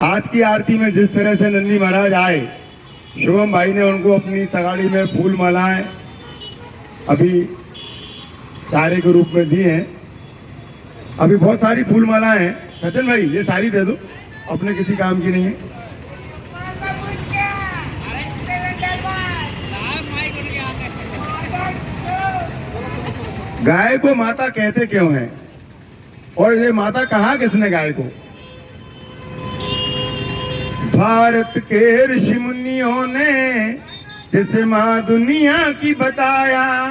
आज की आरती में जिस तरह से नंदी महाराज आए, शुभम भाई ने उनको अपनी तगाड़ी में फूल मालाएं अभी चारे के रूप में दी हैं। अभी बहुत सारी फूल मालाएं हैं। सचिन भाई ये सारी दे दो, अपने किसी काम की नहीं है। गाय को माता कहते क्यों हैं और ये माता कहा किसने गाय को? भारत के ऋषि मुनियों ने जैसे माँ दुनिया की बताया,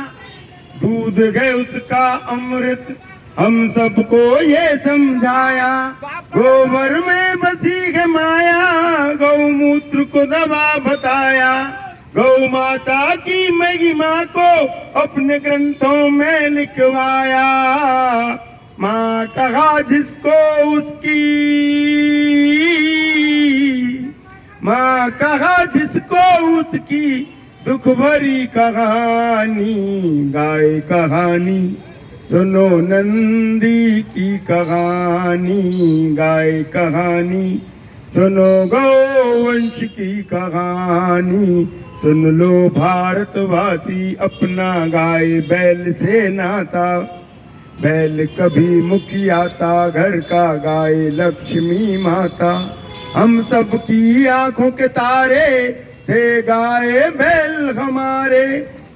दूध है उसका अमृत हम सबको ये समझाया। गोबर में बसी है माया, गौमूत्र को दवा बताया। गौ माता की महिमा को अपने ग्रंथों में लिखवाया। माँ कहा जिसको उसकी, माँ कहा जिसको उसकी दुख भरी कहानी। गाय कहानी सुनो नंदी की कहानी, गाय कहानी सुनो गौवंश की कहानी। सुन लो भारतवासी अपना गाय बैल से नाता। बैल कभी मुखिया था घर का, गाय लक्ष्मी माता। हम सब की आंखों के तारे थे गाय बैल हमारे।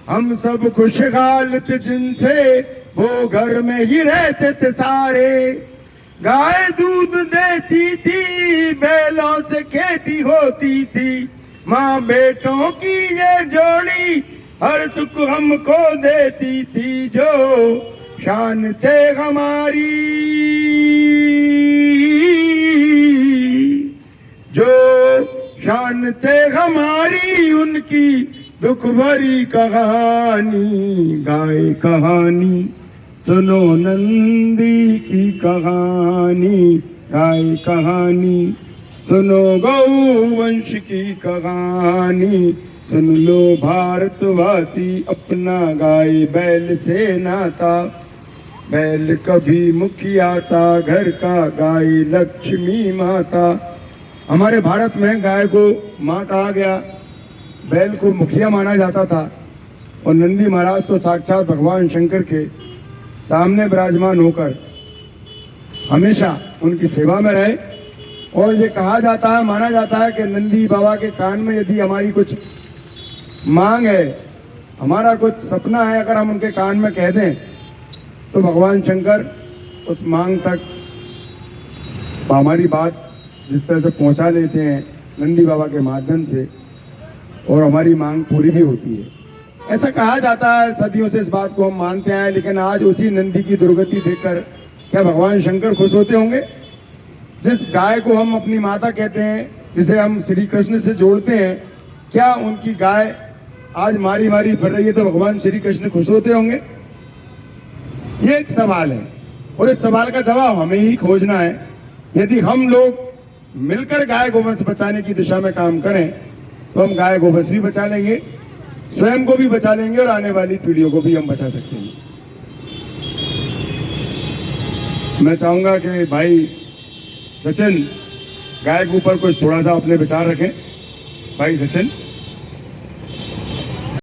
हम सब खुशहाल थे जिनसे वो घर में ही रहते थे सारे। गाय दूध देती थी, बैलों से खेती होती थी। माँ बेटों की ये जोड़ी हर सुख हमको देती थी। जो शान थे हमारी, जो शान थे हमारी, उनकी दुख भरी कहानी। गाय कहानी सुनो नंदी की कहानी, गाय कहानी सुनो गौवंश की कहानी। सुन लो भारतवासी अपना गाय बैल से नाता। बैल कभी मुखिया था घर का, गाय लक्ष्मी माता। हमारे भारत में गाय को माँ कहा गया, बैल को मुखिया माना जाता था। और नंदी महाराज तो साक्षात भगवान शंकर के सामने विराजमान होकर हमेशा उनकी सेवा में रहे। और ये कहा जाता है, माना जाता है कि नंदी बाबा के कान में यदि हमारी कुछ मांग है, हमारा कुछ सपना है, अगर हम उनके कान में कह दें तो भगवान शंकर उस मांग तक हमारी बात जिस तरह से पहुंचा लेते हैं नंदी बाबा के माध्यम से, और हमारी मांग पूरी भी होती है। ऐसा कहा जाता है, सदियों से इस बात को हम मानते हैं। लेकिन आज उसी नंदी की दुर्गति देखकर क्या भगवान शंकर खुश होते होंगे? जिस गाय को हम अपनी माता कहते हैं, जिसे हम श्री कृष्ण से जोड़ते हैं, क्या उनकी गाय आज मारी मारी फिर रही है तो भगवान श्री कृष्ण खुश होते होंगे? ये एक सवाल है और इस सवाल का जवाब हमें ही खोजना है। यदि हम लोग मिलकर गाय गोवंश बचाने की दिशा में काम करें तो हम गाय गोवंश भी बचा लेंगे, स्वयं को भी बचा लेंगे और आने वाली पीढ़ियों को भी हम बचा सकते हैं। मैं चाहूंगा कि भाई सचिन गाय के ऊपर कुछ थोड़ा सा अपने विचार रखें। भाई सचिन।